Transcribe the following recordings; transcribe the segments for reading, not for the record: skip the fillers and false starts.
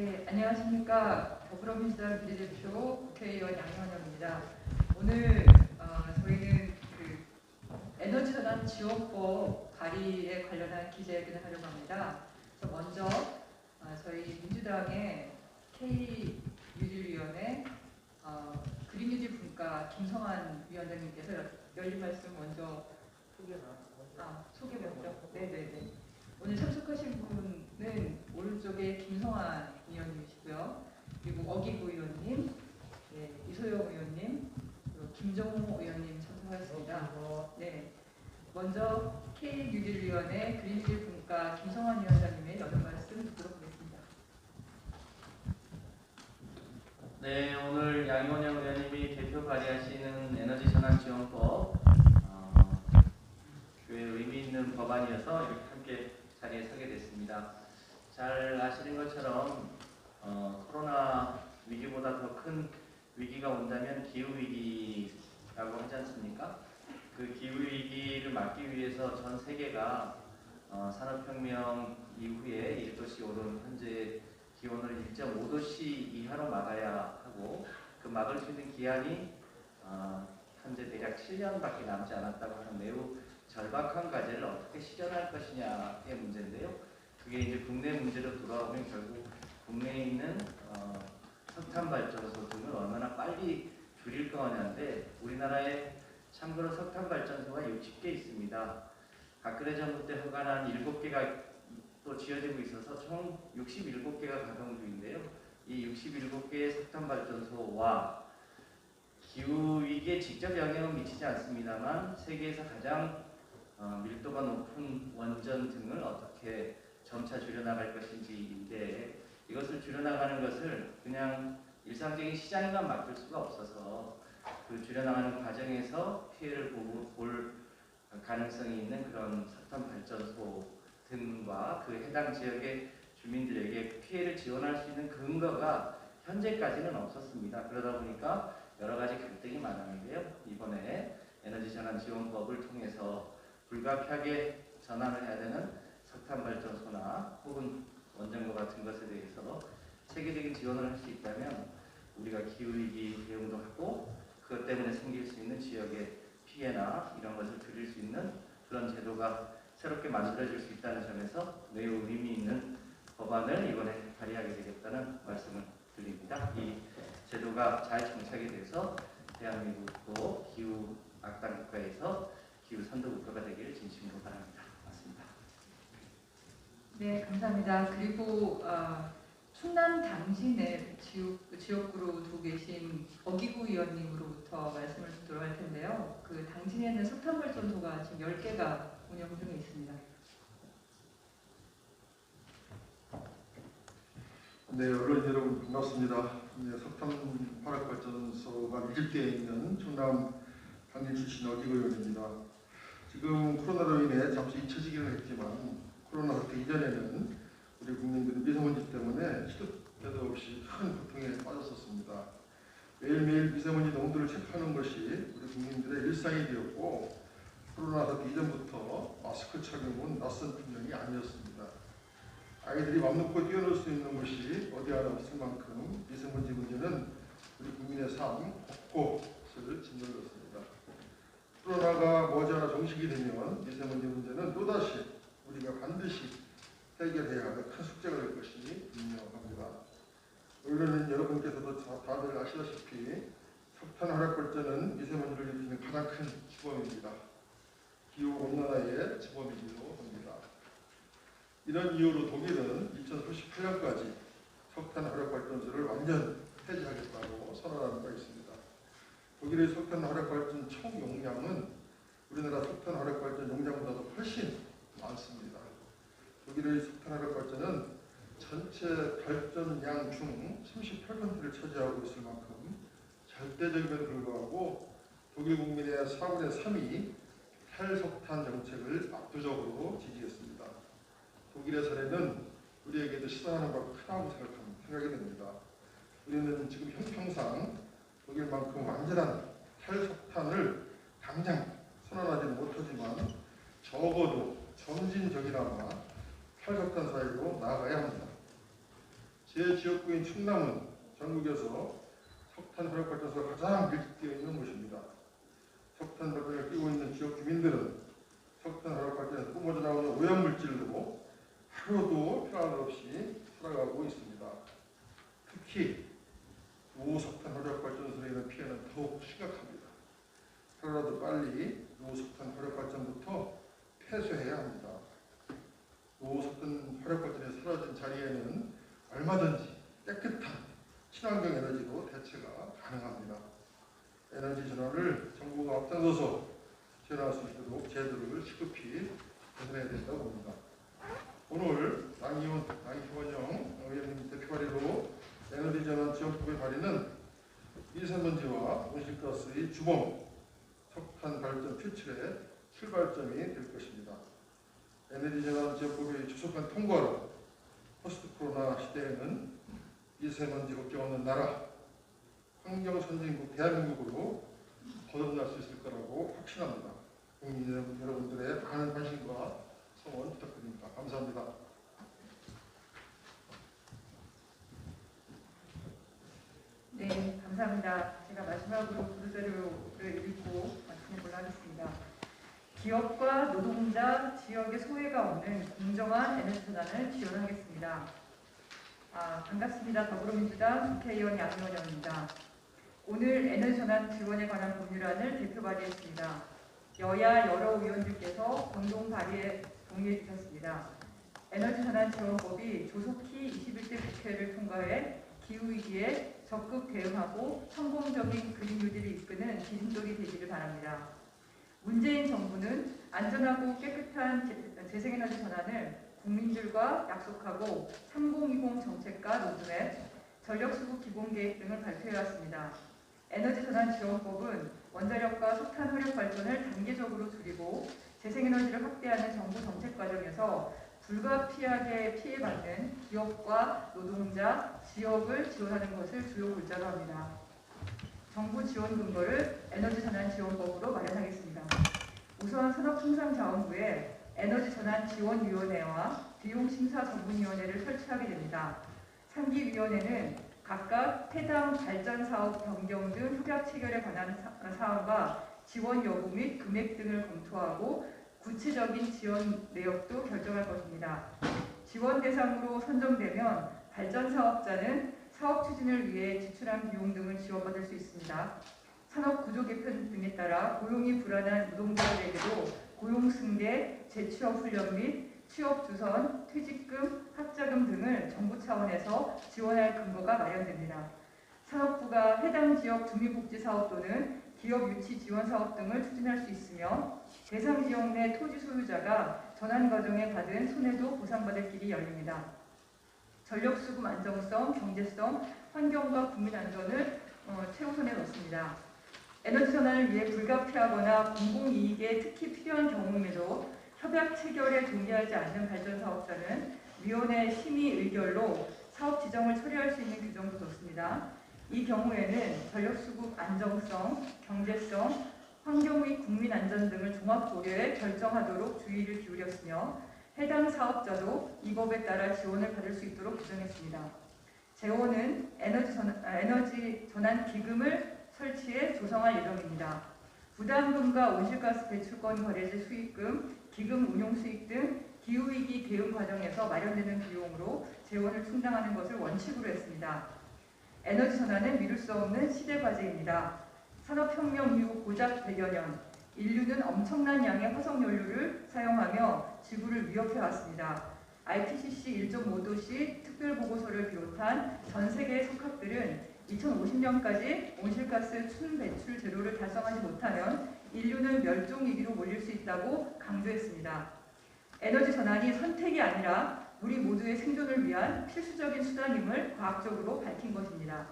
네, 안녕하십니까. 더불어민주당 비례대표 국회의원 양현영입니다. 오늘 저희는 에너지전환 지원법 발의에 관련한 기자회견을 하려고 합니다. 그래서 먼저 저희 민주당의 K유질위원회 그린뉴딜 분과 김성환 위원장님께서 열린 말씀 먼저 소개 먼저. 네네네. 오늘 참석하신 분은 오른쪽에 김성환 위원님이시고요. 그리고 어기구 의원님, 네, 이소영 의원님, 김정호 의원님 참석하셨습니다. 네, 먼저 K뉴딜위원회 그린뉴딜 분과 김성환 위원장님의 여는 말씀 듣도록 하겠습니다. 네, 오늘 양원영 의원님이 대표 발의하시는 에너지전환지원법 교회 의미 있는 법안이어서 이렇게 함께 자리에 서게 됐습니다. 잘 아시는 것처럼 코로나 위기보다 더 큰 위기가 온다면 기후위기라고 하지 않습니까? 그 기후위기를 막기 위해서 전 세계가 산업혁명 이후에 1도씨 오른 현재 기온을 1.5도씨 이하로 막아야 하고 그 막을 수 있는 기한이 현재 대략 7년밖에 남지 않았다고 하는 매우 절박한 과제를 어떻게 실현할 것이냐의 문제인데요. 그게 이제 국내 문제로 돌아오면 결국 국내에 있는 석탄 발전소 등을 얼마나 빨리 줄일 거냐인데 우리나라에 참고로 석탄 발전소가 60개 있습니다. 박근혜 정부 때 허가난 7개가 또 지어지고 있어서 총 67개가 가동 중인데요. 이 67개의 석탄 발전소와 기후위기에 직접 영향은 미치지 않습니다만 세계에서 가장 밀도가 높은 원전 등을 어떻게 점차 줄여나갈 것인지인데 이것을 줄여나가는 것을 그냥 일상적인 시장에만 맡길 수가 없어서 그 줄여나가는 과정에서 피해를 볼 가능성이 있는 그런 석탄 발전소 등과 그 해당 지역의 주민들에게 피해를 지원할 수 있는 근거가 현재까지는 없었습니다. 그러다 보니까 여러 가지 갈등이 많았는데요. 이번에 에너지전환지원법을 통해서 불가피하게 전환을 해야 되는 석탄 발전소나 혹은 원전과 같은 것에 대해서 세계적인 지원을 할 수 있다면 우리가 기후위기 대응도 하고 그것 때문에 생길 수 있는 지역의 피해나 이런 것을 줄일 수 있는 그런 제도가 새롭게 만들어질 수 있다는 점에서 매우 의미 있는 법안을 이번에 발의하게 되겠다는 말씀을 드립니다. 이 제도가 잘 정착이 돼서 대한민국도 기후 악당 국가에서 기후 선도 국가가 되기를 진심으로 바랍니다. 맞습니다. 네, 감사합니다. 그리고 충남 당진의 지역구로 두고 계신 어기구 의원님으로부터 말씀을 듣도록 할 텐데요. 그 당진에는 석탄 발전소가 지금 10개가 운영 중에 있습니다. 네, 언론 여러분 반갑습니다. 네, 석탄 화력 발전소가 20개에 있는 충남 당진 출신 어기구 의원입니다. 지금 코로나로 인해 잠시 잊혀지기는 했지만 코로나 사태 이전에는 우리 국민들은 미세먼지 때문에 시도 때도 없이 큰 고통에 빠졌었습니다. 매일매일 미세먼지 농도를 체크하는 것이 우리 국민들의 일상이 되었고 코로나 사태 이전부터 마스크 착용은 낯선 풍경이 아니었습니다. 아이들이 맘 놓고 뛰어놀 수 있는 곳이 어디 하나 없을 만큼 미세먼지 문제는 우리 국민의 삶 곳곳을 짓눌렀습니다. 코로나가 머지않아 종식이 되면 미세먼지 문제는 또다시 우리가 반드시 해결해야 할 큰 숙제가 될 것이 분명합니다. 언론인 여러분께서도 다들 아시다시피 석탄 화력 발전은 미세먼지를 일으키는 가장 큰 주범입니다. 기후 온난화의 주범이기도 합니다. 이런 이유로 독일은 2038년까지 석탄 화력 발전소를 완전 폐지하겠다고 선언한 바 있습니다. 독일의 석탄 화력 발전 총 용량은 우리나라 석탄 화력 발전 용량보다도 훨씬 많습니다. 독일의 석탄 화력 발전은 전체 발전량 중 38%를 차지하고 있을 만큼 절대적임에도 불구하고 독일 국민의 4분의 3이 탈석탄 정책을 압도적으로 지지했습니다. 독일의 사례는 우리에게도 시사하는 바가 크다고 생각이 됩니다. 우리는 지금 형평상 독일만큼 완전한 탈석탄을 당장 선언하지는 못하지만 적어도 점진적이나마 탈석탄 사회로 나아가야 합니다. 제 지역구인 충남은 전국에서 석탄 화력발전소가 가장 밀집되어 있는 곳입니다. 석탄 발전을 끼고 있는 지역 주민들은 석탄 화력발전에서 뿜어져 나오는 오염물질로 하루도 평안 없이 살아가고 있습니다. 특히 노석탄 화력발전소로 인한 피해는 더욱 심각합니다. 하루라도 빨리 노석탄 화력발전부터 폐쇄해야 합니다. 노석탄 화력발전이 사라진 자리에는 얼마든지 깨끗한 친환경 에너지로 대체가 가능합니다. 에너지 전환을 정부가 앞장서서 지원할 수 있도록 제도를 시급히 개선해야 된다고 봅니다. 오늘 양희원영 의원님 대표 발의로 에너지 전환 지원법의 발의는 미세먼지와 온실가스의 주범 석탄 발전 퇴출의 출발점이 될 것입니다. 에너지 전환 지원법의 조속한 통과로 포스트 코로나 시대에는 미세먼지 걱정 없는 나라, 환경 선진국 대한민국으로 거듭날 수 있을 거라고 확신합니다. 국민 여러분들의 많은 관심과 성원 부탁드립니다. 감사합니다. 네, 감사합니다. 제가 마지막으로 보도자료를 읽고 말씀해보려 하겠습니다. 기업과 노동자, 지역의 소외가 없는 공정한 에너지 전환을 지원하겠습니다. 반갑습니다. 더불어민주당 국회의원 양희원영입니다. 오늘 에너지 전환 지원에 관한 법률안을 대표 발의했습니다. 여야 여러 의원들께서 공동 발의에 동의해 주셨습니다. 에너지 전환 지원법이 조속히 21대 국회를 통과해 기후위기에 적극 대응하고 성공적인 그린 뉴딜을 이끄는 디딤돌이 되기를 바랍니다. 문재인 정부는 안전하고 깨끗한 재생에너지 전환을 국민들과 약속하고 3020 정책과 로드맵, 전력수급 기본계획 등을 발표해왔습니다. 에너지 전환 지원법은 원자력과 석탄 화력 발전을 단계적으로 줄이고 재생에너지를 확대하는 정부 정책 과정에서 불가피하게 피해받는 기업과 노동자, 지역을 지원하는 것을 주요 골자로 합니다. 정부 지원 근거를 에너지 전환 지원법으로 마련하겠습니다. 우선 산업통상자원부에 에너지 전환 지원위원회와 비용심사 전문위원회를 설치하게 됩니다. 상기위원회는 각각 해당 발전사업 변경 등 협약 체결에 관한 사항과 지원 여부 및 금액 등을 검토하고 구체적인 지원 내역도 결정할 것입니다. 지원 대상으로 선정되면 발전사업자는 사업 추진을 위해 지출한 비용 등을 지원받을 수 있습니다. 산업 구조 개편 등에 따라 고용이 불안한 노동자들에게도 고용 승계, 재취업 훈련 및 취업 주선, 퇴직금, 학자금 등을 정부 차원에서 지원할 근거가 마련됩니다. 산업부가 해당 지역 주민복지사업 또는 기업 유치 지원 사업 등을 추진할 수 있으며 대상 지역 내 토지 소유자가 전환 과정에 받은 손해도 보상받을 길이 열립니다. 전력수급 안정성, 경제성, 환경과 국민 안전을 최우선에 놓습니다. 에너지 전환을 위해 불가피하거나 공공이익에 특히 필요한 경우에도 협약 체결에 동의하지 않는 발전사업자는 위원회 심의 의결로 사업 지정을 처리할 수 있는 규정도 뒀습니다. 이 경우에는 전력수급 안정성, 경제성, 환경 및 국민 안전 등을 종합 고려해 결정하도록 주의를 기울였으며 해당 사업자도 이 법에 따라 지원을 받을 수 있도록 규정했습니다. 재원은 에너지 전환 기금을 설치해 조성할 예정입니다. 부담금과 온실가스 배출권 거래제 수익금, 기금 운용 수익 등 기후위기 대응 과정에서 마련되는 비용으로 재원을 충당하는 것을 원칙으로 했습니다. 에너지 전환은 미룰 수 없는 시대 과제입니다. 산업혁명 이후 고작 100여 년, 인류는 엄청난 양의 화석연료를 사용하며 지구를 위협해왔습니다. IPCC 1.5도시 특별보고서를 비롯한 전 세계의 석학들은 2050년까지 온실가스 순배출 제로를 달성하지 못하면 인류는 멸종위기로 몰릴 수 있다고 강조했습니다. 에너지 전환이 선택이 아니라 우리 모두의 생존을 위한 필수적인 수단임을 과학적으로 밝힌 것입니다.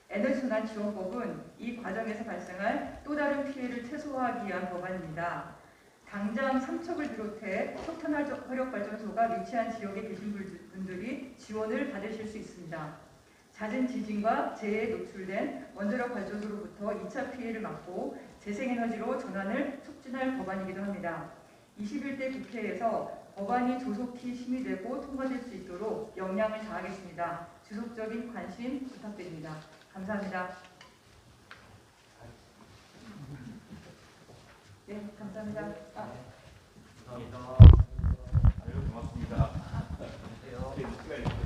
에너지 전환 지원법은 이 과정에서 발생할 또 다른 피해를 최소화하기 위한 법안입니다. 당장 삼척을 비롯해 석탄 화력 발전소가 위치한 지역에 계신 분들이 지원을 받으실 수 있습니다. 잦은 지진과 재해에 노출된 원자력 발전소로부터 2차 피해를 막고 재생에너지로 전환을 촉진할 법안이기도 합니다. 21대 국회에서 법안이 조속히 심의되고 통과될 수 있도록 역량을 다하겠습니다. 지속적인 관심 부탁드립니다. 감사합니다. 네, 감사합니다. 감사합니다. 아유, 고맙습니다. 안녕하세요.